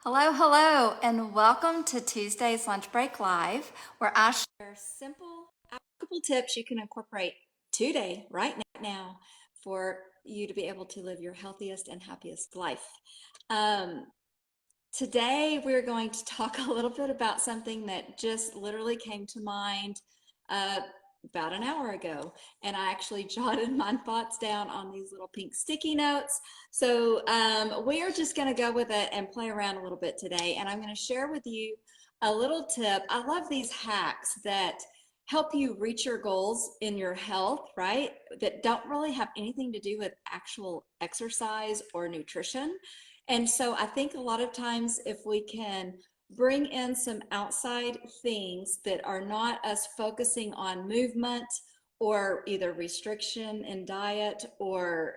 Hello, and welcome to Tuesday's Lunch Break Live, where I share simple, applicable tips you can incorporate today, right now, for you to be able to live your healthiest and happiest life. Today, we're going to talk a little bit about something that just literally came to mind uh, about an hour ago. And I actually jotted my thoughts down on these little pink sticky notes. So we are just going to go with it and play around a little bit today. And I'm going to share with you a little tip. I love these hacks that help you reach your goals in your health, right? That don't really have anything to do with actual exercise or nutrition. And so I think a lot of times if we can bring in some outside things that are not us focusing on movement or either restriction in diet or,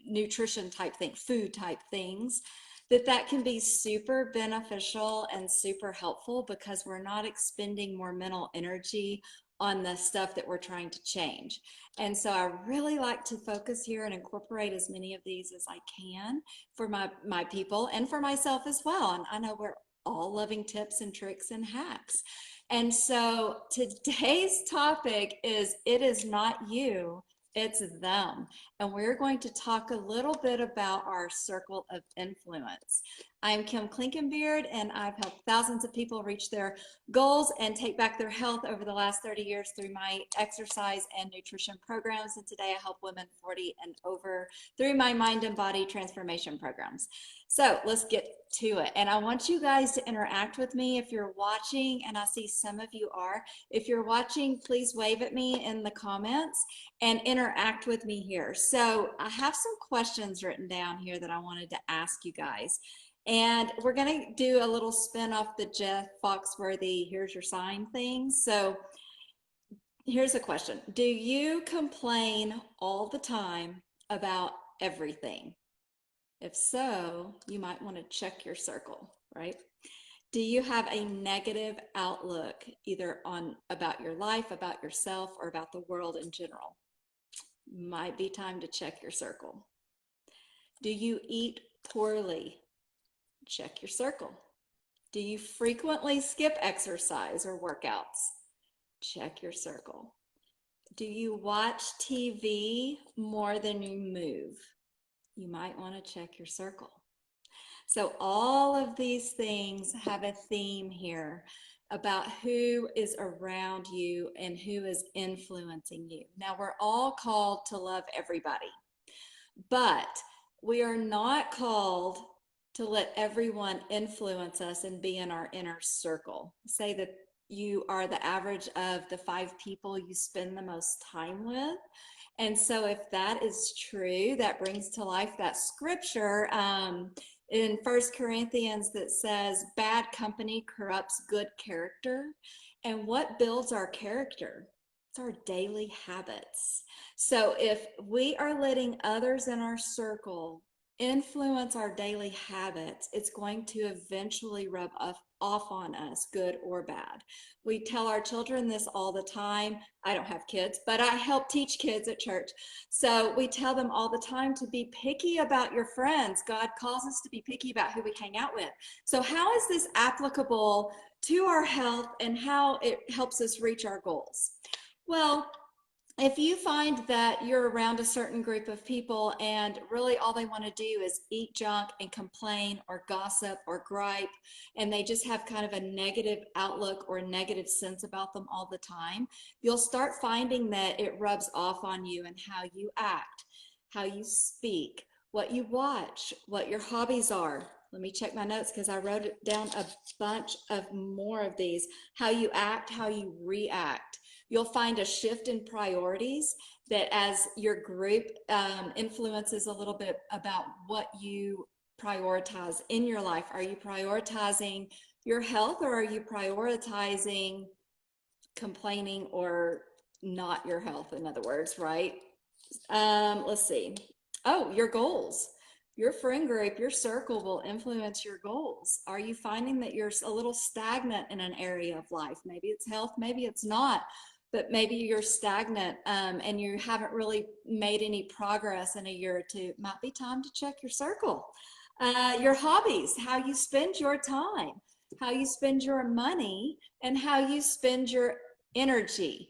nutrition type thing, food type things, that can be super beneficial and super helpful because we're not expending more mental energy on the stuff that we're trying to change. And so I really like to focus here and incorporate as many of these as I can for my people and for myself as well. And I know we're all loving tips and tricks and hacks. And so today's topic is it is not you, it's them. And we're going to talk a little bit about our circle of influence. I'm Kim Clinkenbeard, and I've helped thousands of people reach their goals and take back their health over the last 30 years through my exercise and nutrition programs. And today I help women 40 and over through my mind and body transformation programs. So let's get to it. And I want you guys to interact with me if you're watching, and I see some of you are. If you're watching, please wave at me in the comments and interact with me here. So I have some questions written down here that I wanted to ask you guys. And we're going to do a little spin off the Jeff Foxworthy, here's your sign thing. So here's a question. Do you complain all the time about everything? If so, you might want to check your circle, right? Do you have a negative outlook either on about your life, about yourself, or about the world in general? Might be time to check your circle. Do you eat poorly? Check your circle. Do you frequently skip exercise or workouts? Check your circle. Do you watch TV more than you move? You might want to check your circle. So all of these things have a theme here about who is around you and who is influencing you. Now, we're all called to love everybody, but we are not called to let everyone influence us and be in our inner circle. Say that you are the average of the 5 people you spend the most time with. And so if that is true, that brings to life that scripture in First Corinthians that says, bad company corrupts good character. And what builds our character? It's our daily habits. So if we are letting others in our circle influence our daily habits, it's going to eventually rub off on us, good or bad. We tell our children this all the time. I don't have kids, but I help teach kids at church. So we tell them all the time to be picky about your friends. God calls us to be picky about who we hang out with. So how is this applicable to our health and how it helps us reach our goals? Well, if you find that you're around a certain group of people and really all they want to do is eat junk and complain or gossip or gripe, and they just have kind of a negative outlook or a negative sense about them all the time, you'll start finding that it rubs off on you and how you act, how you speak, what you watch, what your hobbies are. Let me check my notes because I wrote it down a bunch of more of these. How you act, how you react. You'll find a shift in priorities that as your group influences a little bit about what you prioritize in your life. Are you prioritizing your health or are you prioritizing complaining or not your health, in other words, right? Let's see. Oh, your goals. Your friend group, your circle will influence your goals. Are you finding that you're a little stagnant in an area of life? Maybe it's health, maybe it's not, but maybe you're stagnant and you haven't really made any progress in a year or two. It might be time to check your circle. your hobbies, how you spend your time, how you spend your money, and how you spend your energy.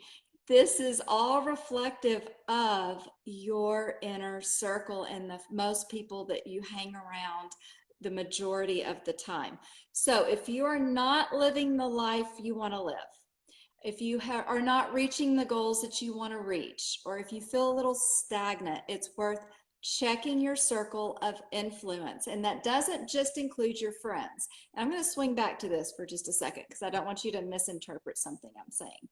This is all reflective of your inner circle and the most people that you hang around the majority of the time. So if you are not living the life you want to live, if you are not reaching the goals that you want to reach, or if you feel a little stagnant, it's worth checking your circle of influence. And that doesn't just include your friends. And I'm going to swing back to this for just a second because I don't want you to misinterpret something I'm saying.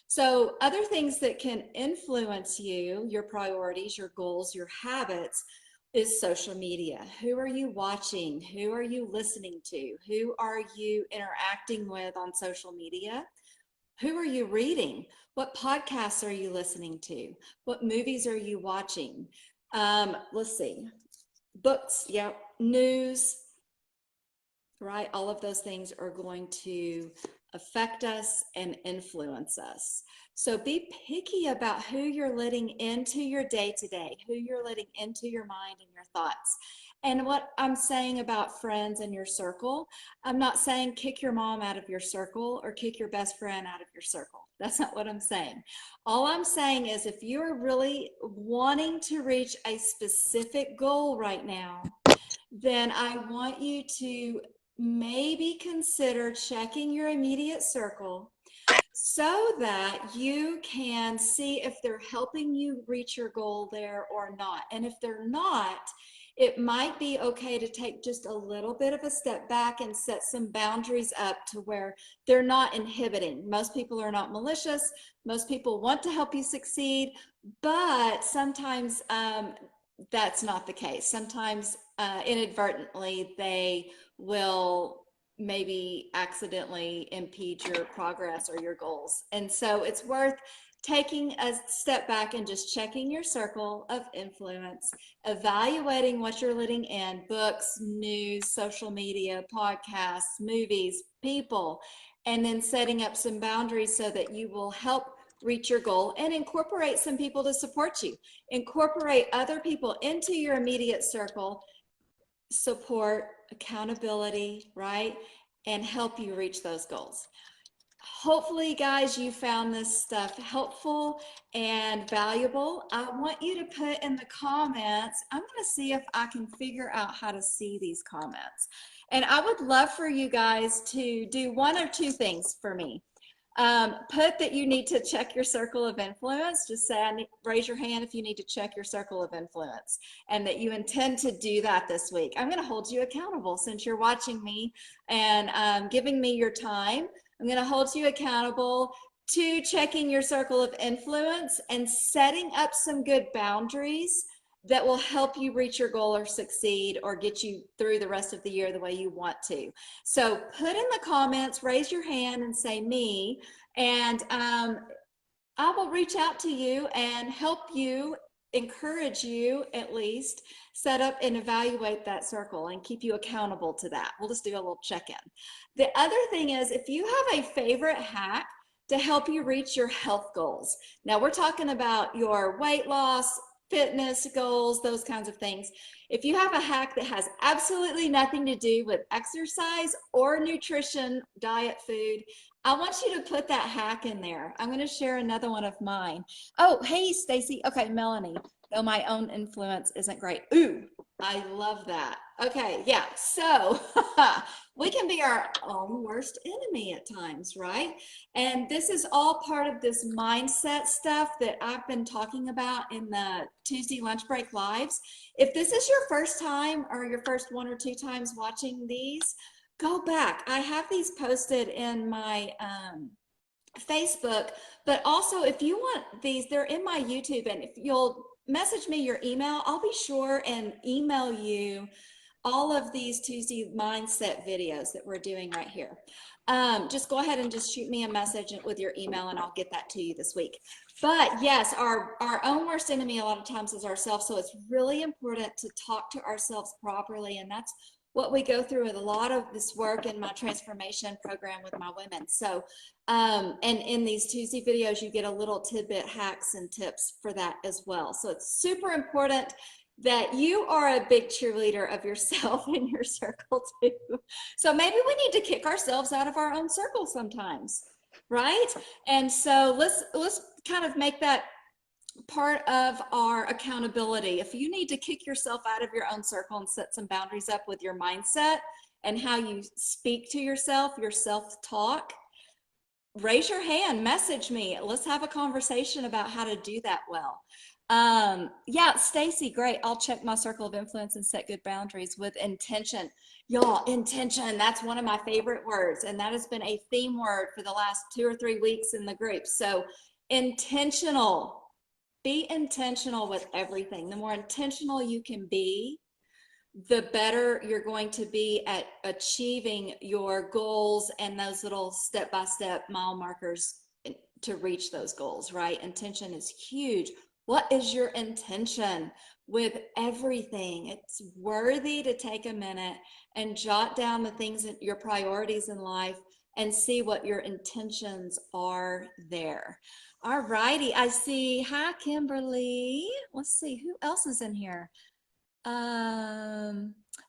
So other things that can influence you, your priorities, your goals, your habits, is social media. Who are you watching? Who are you listening to? Who are you interacting with on social media? Who are you reading? What podcasts are you listening to? What movies are you watching? Let's see. Books, yeah, news, right? All of those things are going to affect us and influence us. So be picky about who you're letting into your day to day, who you're letting into your mind and your thoughts. And what I'm saying about friends in your circle, I'm not saying kick your mom out of your circle or kick your best friend out of your circle. That's not what I'm saying. All I'm saying is if you're really wanting to reach a specific goal right now, then I want you to maybe consider checking your immediate circle so that you can see if they're helping you reach your goal there or not. And if they're not, it might be okay to take just a little bit of a step back and set some boundaries up to where they're not inhibiting. Most people are not malicious. Most people want to help you succeed, but sometimes that's not the case. Sometimes inadvertently they will maybe accidentally impede your progress or your goals. And so it's worth taking a step back and just checking your circle of influence, evaluating what you're letting in: books, news, social media, podcasts, movies, people, and then setting up some boundaries so that you will help reach your goal, and incorporate some people to support you. Incorporate other people into your immediate circle, support, accountability, right? And help you reach those goals. Hopefully, guys, you found this stuff helpful and valuable. I want you to put in the comments. I'm going to see if I can figure out how to see these comments. And I would love for you guys to do one or two things for me. Put that you need to check your circle of influence. Just say, raise your hand if you need to check your circle of influence, and that you intend to do that this week. I'm going to hold you accountable since you're watching me and giving me your time. I'm going to hold you accountable to checking your circle of influence and setting up some good boundaries that will help you reach your goal or succeed or get you through the rest of the year the way you want to. So put in the comments, raise your hand and say me, and I will reach out to you and help you, encourage you at least, set up and evaluate that circle and keep you accountable to that. We'll just do a little check-in. The other thing is, if you have a favorite hack to help you reach your health goals. Now we're talking about your weight loss, fitness goals, those kinds of things. If you have a hack that has absolutely nothing to do with exercise or nutrition, diet, food, I want you to put that hack in there. I'm going to share another one of mine. Oh, hey, Stacy. Okay, Melanie. Though my own influence isn't great. Ooh, I love that. Okay, yeah. So we can be our own worst enemy at times, right? And this is all part of this mindset stuff that I've been talking about in the Tuesday lunch break lives. If this is your first time or your first one or two times watching these, go back. I have these posted in my Facebook, but also if you want these, they're in my YouTube, and if you'll message me your email, I'll be sure and email you all of these Tuesday mindset videos that we're doing right here. Just go ahead and just shoot me a message with your email and I'll get that to you this week. But yes, our own worst enemy a lot of times is ourselves. So it's really important to talk to ourselves properly. And that's what we go through with a lot of this work in my transformation program with my women. So, and in these Tuesday videos, you get a little tidbit hacks and tips for that as well. So it's super important. that you are a big cheerleader of yourself in your circle too. So maybe we need to kick ourselves out of our own circle sometimes, right? And so let's kind of make that part of our accountability. If you need to kick yourself out of your own circle and set some boundaries up with your mindset and how you speak to yourself, your self-talk, raise your hand, message me. Let's have a conversation about how to do that well. Yeah, Stacy, great. I'll check my circle of influence and set good boundaries with intention. Y'all, intention, that's one of my favorite words. And that has been a theme word for the last 2 or 3 weeks in the group. So intentional, be intentional with everything. The more intentional you can be, the better you're going to be at achieving your goals and those little step-by-step mile markers to reach those goals, right? Intention is huge. What is your intention with everything? It's worthy to take a minute and jot down the things, your priorities in life, and see what your intentions are there. All righty, I see. Hi, Kimberly. Let's see, who else is in here?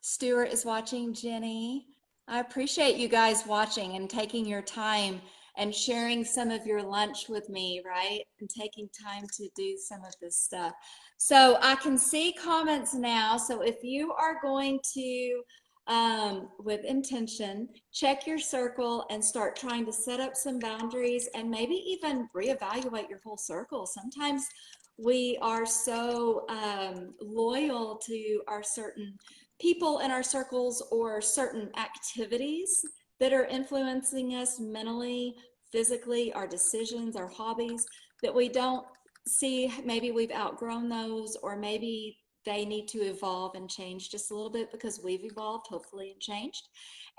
Stuart is watching, Jenny. I appreciate you guys watching and taking your time and sharing some of your lunch with me, right? And taking time to do some of this stuff. So I can see comments now. So if you are going to, with intention, check your circle and start trying to set up some boundaries and maybe even reevaluate your whole circle. Sometimes we are so loyal to our certain people in our circles or certain activities that are influencing us mentally, physically, our decisions, our hobbies, that we don't see. Maybe we've outgrown those, or maybe they need to evolve and change just a little bit because we've evolved, hopefully, and changed.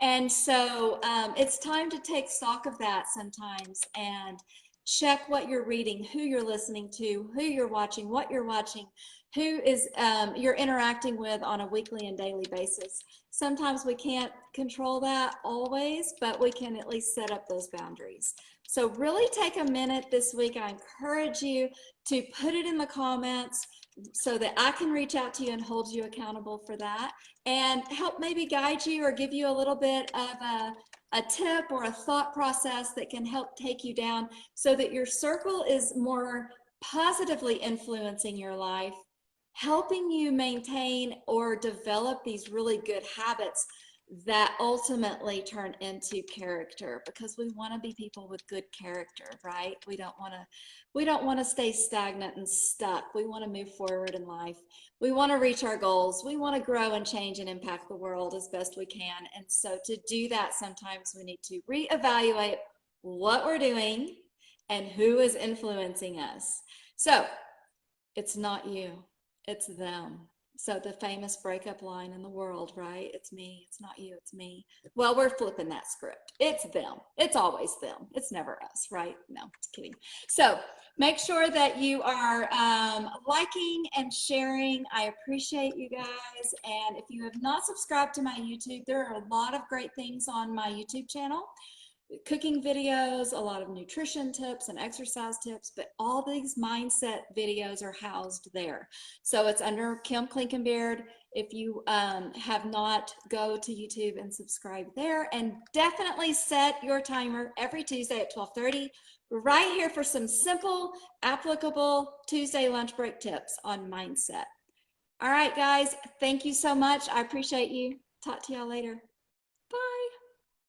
And so it's time to take stock of that sometimes and check what you're reading, who you're listening to, who you're watching, what you're watching, who is you're interacting with on a weekly and daily basis. Sometimes we can't control that always, but we can at least set up those boundaries. So really take a minute this week. I encourage you to put it in the comments so that I can reach out to you and hold you accountable for that, and help maybe guide you or give you a little bit of a tip or a thought process that can help take you down so that your circle is more positively influencing your life, helping you maintain or develop these really good habits that ultimately turn into character, because we want to be people with good character, right? We don't want to stay stagnant and stuck. We want to move forward in life. We want to reach our goals. We want to grow and change and impact the world as best we can. And so to do that, sometimes we need to reevaluate what we're doing and who is influencing us. So it's not you, it's them. So the famous breakup line in the world, right? It's me, it's not you, it's me. Well, we're flipping that script. It's them. It's always them. It's never us, right? No, just kidding. So make sure that you are liking and sharing. I appreciate you guys. And if you have not subscribed to my YouTube, there are a lot of great things on my YouTube channel. Cooking videos, a lot of nutrition tips and exercise tips, but all these mindset videos are housed there. So it's under Kim Clinkenbeard. If you have not, go to YouTube and subscribe there, and definitely set your timer every Tuesday at 12:30 right here for some simple, applicable Tuesday lunch break tips on mindset. All right, guys, thank you so much. I appreciate you. Talk to y'all later.